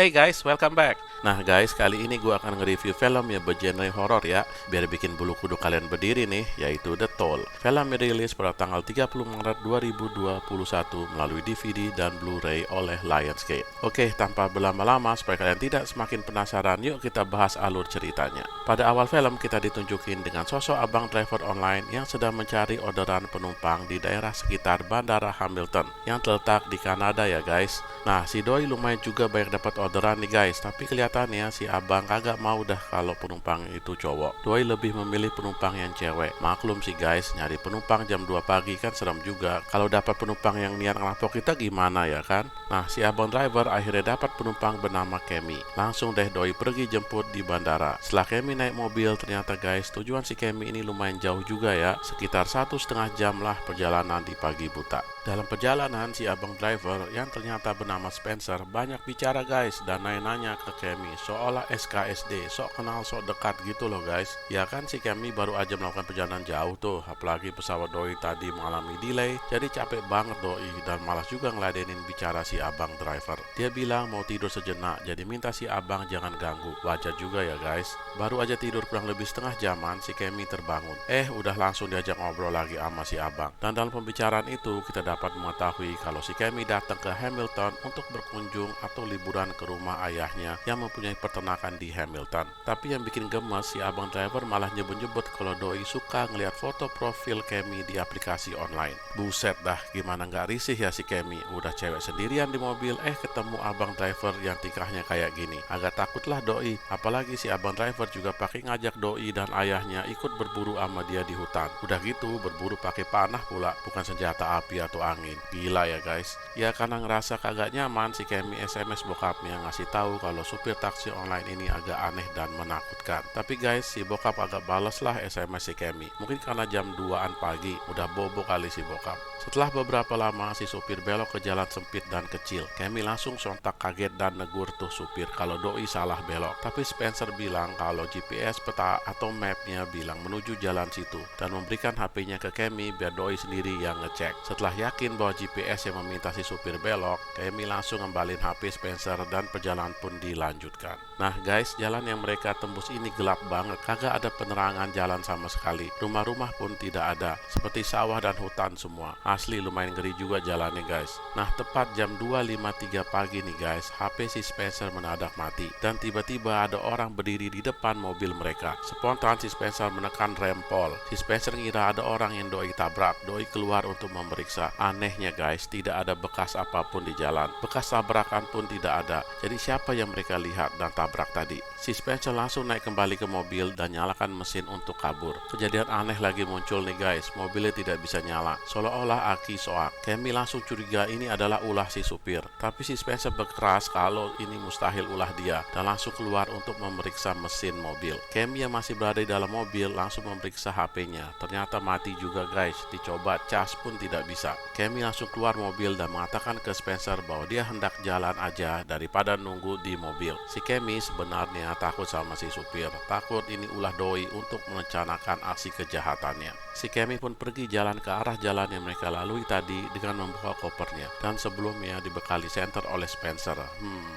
Hey guys, welcome back. Nah guys, kali ini gue akan nge-review film yang bergenre horor ya, biar bikin bulu kuduk kalian berdiri nih, yaitu The Toll. Film dirilis pada tanggal 30 Maret 2021 melalui DVD dan Blu-ray oleh Lionsgate. Oke, tanpa berlama-lama supaya kalian tidak semakin penasaran, yuk kita bahas alur ceritanya. Pada awal film kita ditunjukin dengan sosok abang driver online yang sedang mencari orderan penumpang di daerah sekitar Bandara Hamilton yang terletak di Kanada ya guys. Nah, si Doi lumayan juga banyak dapat orderan nih guys, tapi kelihatannya si abang kagak mau dah kalau penumpang itu cowok. Doi lebih memilih penumpang yang cewek. Maklum sih guys, nyari penumpang jam 2 pagi kan serem juga. Kalau dapat penumpang yang niat ngerampok kita gimana ya kan? Nah, si abang driver akhirnya dapat penumpang bernama Kemi. Langsung deh Doi pergi jemput di bandara. Setelah Kemi naik mobil, ternyata guys tujuan si Kemi ini lumayan jauh juga ya, sekitar 1,5 jam lah perjalanan di pagi buta. Dalam perjalanan, si abang driver yang ternyata bernama Spencer banyak bicara guys dan nanya-nanya ke Kemi seolah SKSD, sok kenal sok dekat gitu loh guys. Ya kan si Kemi baru aja melakukan perjalanan jauh tuh, apalagi pesawat Doi tadi mengalami delay, jadi capek banget Doi dan malas juga ngeladenin bicara si abang driver. Dia bilang mau tidur sejenak, jadi minta si abang jangan ganggu. Wajar juga ya guys. Baru aja tidur kurang lebih setengah jaman, si Kemi terbangun. Udah langsung diajak ngobrol lagi sama si abang. Dan dalam pembicaraan itu kita dapat mengetahui kalau si Kemi datang ke Hamilton untuk berkunjung atau liburan ke rumah ayahnya yang mempunyai peternakan di Hamilton. Tapi yang bikin gemes, si abang driver malah nyebut-nyebut kalau Doi suka ngeliat foto profil Kemi di aplikasi online. Buset dah, gimana nggak risih ya si Kemi, udah cewek sendirian di mobil, ketemu abang driver yang tingkahnya kayak gini. Agak takutlah Doi, apalagi si abang driver juga pakai ngajak Doi dan ayahnya ikut berburu sama dia di hutan. Udah gitu berburu pakai panah pula, bukan senjata api atau angin. Gila ya guys. Ya karena ngerasa kagak nyaman, si Kemi SMS bokapnya ngasih tahu kalau supir taksi online ini agak aneh dan menakutkan. Tapi guys, si bokap agak balas lah SMS si Kemi. Mungkin karena jam 2-an pagi, udah bobo kali si bokap. Setelah beberapa lama, si supir belok ke jalan sempit dan kecil. Kemi langsung sontak kaget dan negur tuh supir kalau Doi salah belok. Tapi Spencer bilang kalau GPS peta atau mapnya bilang menuju jalan situ dan memberikan HP-nya ke Kemi biar Doi sendiri yang ngecek. Setelah yakin bahwa GPS yang meminta si supir belok, Kemi langsung ngembalin HP Spencer dan perjalanan pun dilanjutkan. Nah guys, jalan yang mereka tembus ini gelap banget, kagak ada penerangan jalan sama sekali. Rumah-rumah pun tidak ada, seperti sawah dan hutan semua. Asli lumayan ngeri juga jalannya guys. Nah tepat jam 2.53 pagi nih guys, HP si Spencer mendadak mati dan tiba-tiba ada orang berdiri di depan mobil mereka. Spontan si Spencer menekan rempol. Si Spencer ngira ada orang yang Doi tabrak. Doi keluar untuk memeriksa. Anehnya guys, tidak ada bekas apapun di jalan. Bekas tabrakan pun tidak ada. Jadi siapa yang mereka lihat dan tabrak tadi? Si Spencer langsung naik kembali ke mobil dan nyalakan mesin untuk kabur. Kejadian aneh lagi muncul nih guys, mobilnya tidak bisa nyala, seolah-olah aki soak. Kemi langsung curiga ini adalah ulah si supir. Tapi si Spencer berkeras kalau ini mustahil ulah dia dan langsung keluar untuk memeriksa mesin mobil. Kemi yang masih berada di dalam mobil langsung memeriksa HP-nya. Ternyata mati juga guys, dicoba cas pun tidak bisa. Kemi langsung keluar mobil dan mengatakan ke Spencer bahwa dia hendak jalan aja daripada nunggu di mobil. Si Kemi sebenarnya takut sama si supir, takut ini ulah Doi untuk merencanakan aksi kejahatannya. Si Kemi pun pergi jalan ke arah jalan yang mereka lalui tadi dengan membawa kopernya dan sebelumnya dibekali senter oleh Spencer.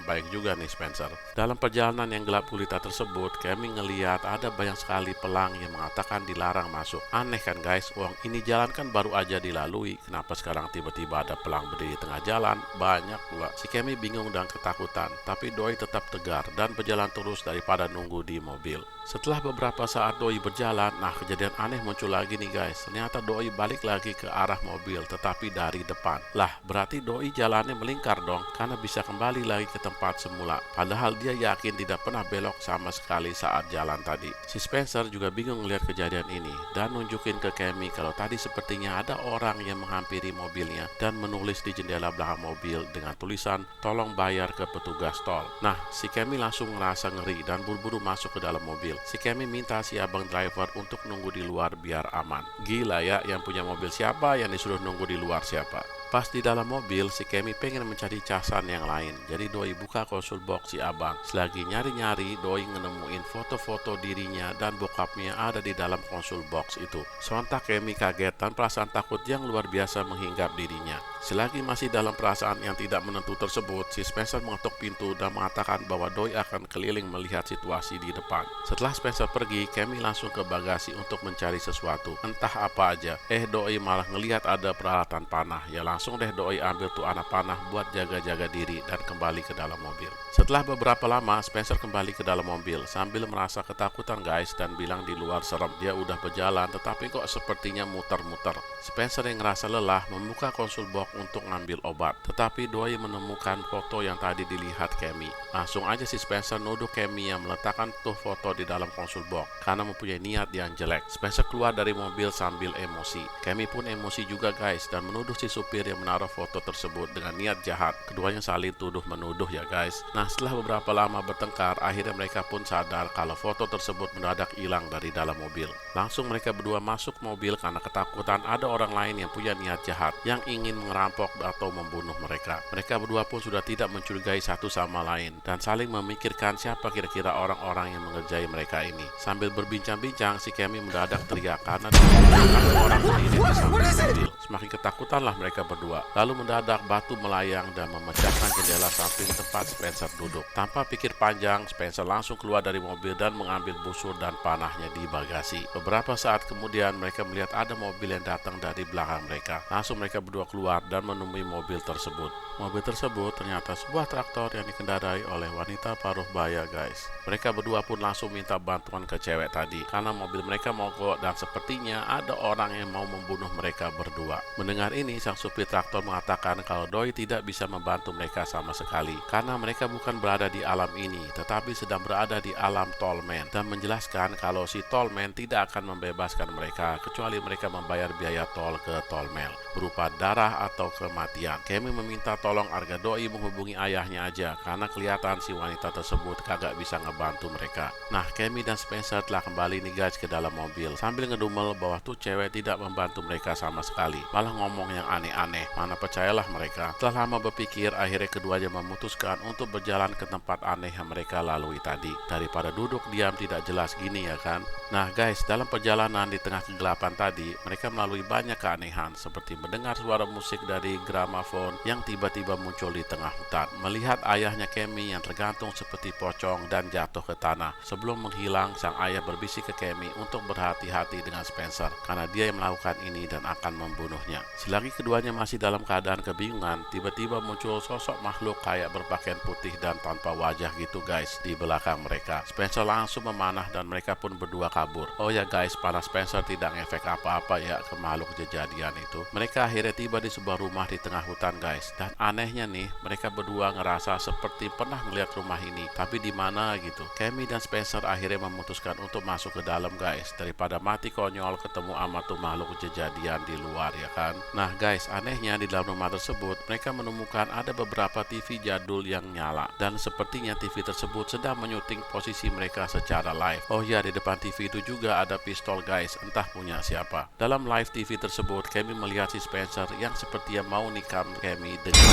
Baik juga nih Spencer. Dalam perjalanan yang gelap gulita tersebut, Kemi ngeliat ada banyak sekali pelang yang mengatakan dilarang masuk. Aneh kan guys, uang ini jalan kan baru aja dilalui, kenapa sekarang tiba-tiba ada pelang berdiri di tengah jalan? Banyak pula. Si Kemi bingung dan ketakutan, tapi Doi tetap tegar dan berjalan terus daripada nunggu di mobil. Setelah beberapa saat Doi berjalan, nah kejadian aneh muncul lagi nih guys. Ternyata Doi balik lagi ke arah mobil tetapi dari depan. Lah berarti Doi jalannya melingkar dong, karena bisa kembali lagi ke tempat semula. Padahal dia yakin tidak pernah belok sama sekali saat jalan tadi. Si Spencer juga bingung melihat kejadian ini dan nunjukin ke Kemi kalau tadi sepertinya ada orang yang menghampiri mobilnya dan menulis di jendela belakang mobil dengan tulisan tolong bayar ke petugas tol. Nah si Kemi langsung ngerasa ngeri dan buru-buru masuk ke dalam mobil. Si Kemi minta si abang driver untuk nunggu di luar biar aman. Gila ya, yang punya mobil siapa, yang disuruh nunggu di luar siapa. Pas di dalam mobil, si Kemi pengen mencari casan yang lain. Jadi Doi buka konsul box si abang. Selagi nyari-nyari, Doi nemuin foto-foto dirinya dan bokapnya ada di dalam konsul box itu. Sontak Kemi kaget dan perasaan takut yang luar biasa menghinggap dirinya. Selagi masih dalam perasaan yang tidak menentu tersebut, si Spencer mengetuk pintu dan mengatakan bahwa Doi akan keliling melihat situasi di depan. Setelah Spencer pergi, Cammy langsung ke bagasi untuk mencari sesuatu, entah apa aja. Doi malah ngelihat ada peralatan panah. Ya langsung deh Doi ambil tuh anak panah buat jaga-jaga diri dan kembali ke dalam mobil. Setelah beberapa lama, Spencer kembali ke dalam mobil sambil merasa ketakutan guys dan bilang di luar serem. Dia udah berjalan tetapi kok sepertinya muter-muter. Spencer yang ngerasa lelah membuka konsul box untuk ngambil obat, tetapi Doi menemukan foto yang tadi dilihat Cammy. Langsung aja si Spencer nuduh Cammy yang meletakkan tuh foto di dalam konsul box karena mempunyai niat yang jelek. Spencer keluar dari mobil sambil emosi. Cammy pun emosi juga guys dan menuduh si supir yang menaruh foto tersebut dengan niat jahat. Keduanya saling tuduh menuduh ya guys. Nah setelah beberapa lama bertengkar, akhirnya mereka pun sadar kalau foto tersebut mendadak hilang dari dalam mobil. Langsung mereka berdua masuk mobil karena ketakutan ada orang lain yang punya niat jahat yang ingin merampok atau membunuh mereka. Mereka berdua pun sudah tidak mencurigai satu sama lain dan saling memikirkan siapa kira-kira orang-orang yang mengerjai mereka ini. Sambil berbincang-bincang, si Cammy mendadak teriak karena ada orang sendiri di samping mobil. Semakin ketakutanlah mereka berdua. Lalu mendadak batu melayang dan memecahkan jendela samping tempat Spencer duduk. Tanpa pikir panjang, Spencer langsung keluar dari mobil dan mengambil busur dan panahnya di bagasi. Beberapa saat kemudian mereka melihat ada mobil yang datang dari belakang mereka. Langsung mereka berdua keluar dan menemui mobil tersebut. Mobil tersebut ternyata sebuah traktor yang dikendarai oleh wanita paruh baya guys. Mereka berdua pun langsung minta bantuan ke cewek tadi karena mobil mereka mogok dan sepertinya ada orang yang mau membunuh mereka berdua. Mendengar ini, sang supir traktor mengatakan kalau Doi tidak bisa membantu mereka sama sekali karena mereka bukan berada di alam ini tetapi sedang berada di alam Tollman, dan menjelaskan kalau si Tollman tidak akan membebaskan mereka kecuali mereka membayar biaya tol ke Tollman berupa darah atau kematian. Cammy meminta tolong agar Doi menghubungi ayahnya aja karena kelihatan si wanita tersebut kagak bisa ngebantu mereka. Nah, Cammy dan Spencer telah kembali nih guys ke dalam mobil sambil ngedumel bahwa tuh cewek tidak membantu mereka sama sekali, malah ngomong yang aneh-aneh. Mana percayalah mereka. Setelah lama berpikir, akhirnya keduanya memutuskan untuk berjalan ke tempat aneh yang mereka lalui tadi daripada duduk diam tidak jelas gini ya kan. Nah guys, dalam perjalanan di tengah kegelapan tadi, mereka melalui banyak keanehan seperti mendengar suara musik dari gramafon yang tiba-tiba muncul di tengah hutan, melihat ayahnya Cammy yang tergantung seperti pocong dan jatuh ke tanah. Sebelum menghilang, sang ayah berbisik ke Cammy untuk berhati-hati dengan Spencer karena dia yang melakukan ini dan akan membunuhnya. Selagi keduanya masih dalam keadaan kebingungan, tiba-tiba muncul sosok makhluk kayak berpakaian putih dan tanpa wajah gitu guys di belakang mereka. Spencer langsung memanah dan mereka pun berdua kabur. Oh ya guys, para Spencer tidak ngefek apa-apa ya ke makhluk kejadian itu. Mereka akhirnya tiba di sebuah rumah di tengah hutan guys, dan anehnya nih mereka berdua ngerasa seperti pernah melihat rumah ini tapi di mana gitu. Cammy dan Spencer akhirnya memutuskan untuk masuk ke dalam guys daripada mati konyol ketemu sama tuh makhluk kejadian di luar ya kan. Nah guys, anehnya di dalam rumah tersebut mereka menemukan ada beberapa TV jadul yang nyala dan sepertinya TV tersebut sedang menyuting posisi mereka secara live. Oh ya, di depan TV itu juga ada pistol guys, entah punya siapa. Dalam live TV tersebut, Cammy melihat si Spencer yang sepertinya mau nikam Cammy dengan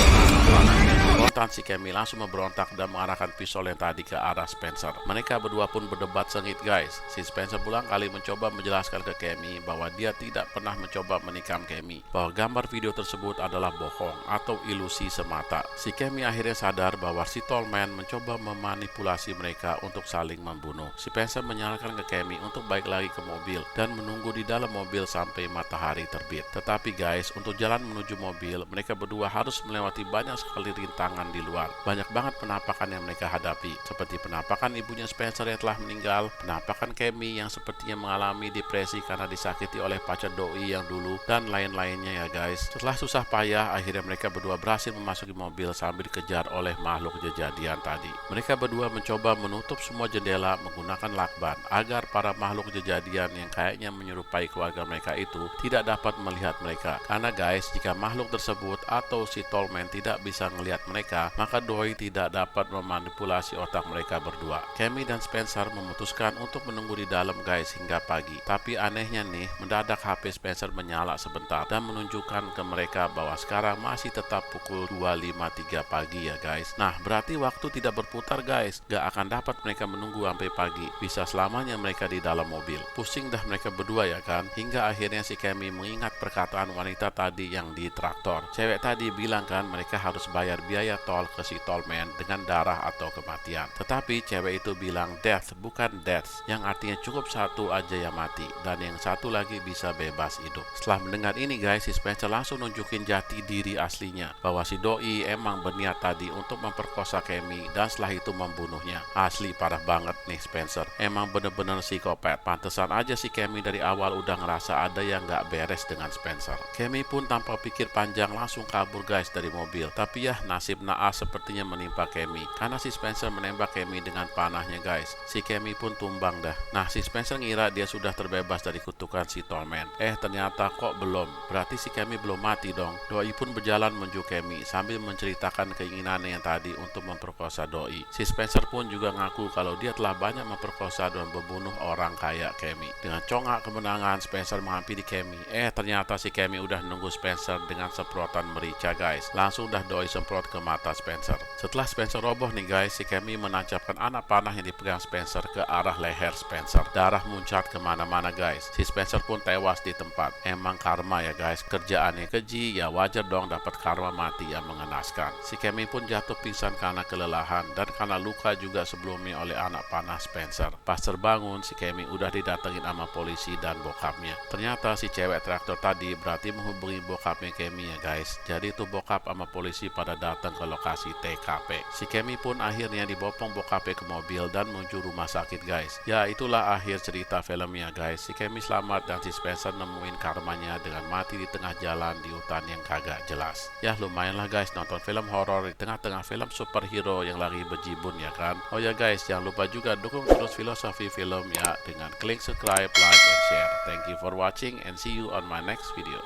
spontan. Si Cammy langsung memberontak dan mengarahkan pistol yang tadi ke arah Spencer. Mereka berdua pun berdebat sengit guys. Si Spencer berulang kali mencoba menjelaskan ke Cammy bahwa dia tidak pernah mencoba menikam Cammy, bahwa gambar video tersebut adalah bohong atau ilusi semata. Si Cammy akhirnya sadar bahwa si Tollman mencoba memanipulasi mereka untuk saling membunuh. Si Spencer menyarankan ke Cammy untuk balik lagi ke mobil dan menunggu di dalam mobil sampai matahari terbit. Tetapi guys, untuk jalan menuju mobil, mereka berdua harus melewati banyak sekali rintangan di luar. Banyak banget penampakan yang mereka hadapi, seperti penampakan ibunya Spencer yang telah meninggal, penampakan Cammy yang sepertinya mengalami depresi karena disakiti oleh pacar Doi yang dulu, dan lain-lainnya ya guys. Setelah susah payah, akhirnya mereka berdua berhasil memasuki mobil sambil dikejar oleh makhluk kejadian tadi. Mereka berdua mencoba menutup semua jendela menggunakan lakban agar para makhluk kejadian yang kayaknya menyerupai keluarga mereka itu tidak dapat melihat mereka. Karena guys, jika makhluk tersebut atau si Tollman tidak bisa melihat mereka, maka Doi tidak dapat memanipulasi otak mereka berdua. Cammy dan Spencer memutuskan untuk menunggu di dalam guys hingga pagi. Tapi anehnya nih, mendadak HP Spencer menyala sebentar dan menunjukkan ke mereka bahwa sekarang masih tetap pukul 2.53 pagi ya guys. Nah, berarti waktu tidak berputar guys. Gak akan dapat mereka menunggu sampai pagi. Bisa selamanya mereka di dalam mobil. Pusing dah mereka berdua ya kan. Hingga akhirnya si Kemi mengingat perkataan wanita tadi yang di traktor. Cewek tadi bilang kan mereka harus bayar biaya tol ke si tolman dengan darah atau kematian. Tetapi cewek itu bilang death bukan death, yang artinya cukup satu aja yang mati dan yang satu lagi bisa bebas hidup. Setelah mendengar ini guys, si Spencer langsung nunjukin jati diri aslinya bahwa si doi emang berniat tadi untuk memperkosa Kemi dan setelah itu membunuhnya. Asli parah banget nih Spencer, emang bener-bener psikopat. Pantesan aja si Kemi dari awal udah ngerasa ada yang gak beres dengan Spencer. Kemi pun tanpa pikir panjang langsung kabur guys dari mobil. Tapi ya nasib naas sepertinya menimpa Kemi karena si Spencer menembak Kemi dengan panahnya guys. Si Kemi pun tumbang dah. Nah, si Spencer ngira dia sudah terbebas dari kutukan si tolman. Ternyata kok belum. Berarti si Kemi belum mati dong. Doi pun berjalan menuju Kemi sambil menceritakan keinginannya yang tadi untuk memperkosa doi. Si Spencer pun juga ngaku kalau dia telah banyak memperkosa dan membunuh orang kayak Kemi. Dengan congak kemenangan, Spencer menghampiri Kemi. Ternyata si Kemi udah nunggu Spencer dengan semprotan merica guys. Langsung dah doi semprot ke mata Spencer. Setelah Spencer roboh nih guys, si Kemi menancapkan anak panah yang dipegang Spencer ke arah leher Spencer. Darah muncat kemana-mana guys. Si Spencer pun tewas di tempat. Emang karma ya guys, kerjaannya keji, ya wajar dong dapat karma mati yang mengenaskan. Si Kemi pun jatuh pingsan karena kelelahan dan karena luka juga sebelumnya oleh anak panah Spencer. Pas terbangun, si Kemi udah didatengin sama polisi dan bokapnya. Ternyata si cewek traktor tadi berarti menghubungi bokapnya Kemi ya guys. Jadi tuh bokap sama polisi pada datang ke lokasi TKP. Si Kemi pun akhirnya dibopong bokapnya ke mobil dan menuju rumah sakit guys. Ya itulah akhir cerita filmnya guys. Si Kemi selamat dan si Spencer nemuin karmanya dengan mati di tengah jalan di hutan yang kagak jelas. Ya lumayan lah guys nonton film horor di tengah-tengah film superhero yang lagi bejibun ya kan. Oh ya guys, jangan lupa juga dukung terus Filosofi Film ya dengan klik subscribe, like, and share. Thank you for watching and see you on my next video.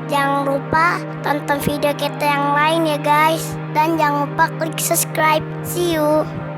Jangan lupa tonton video kita yang lain ya guys. Dan jangan lupa klik subscribe. See you.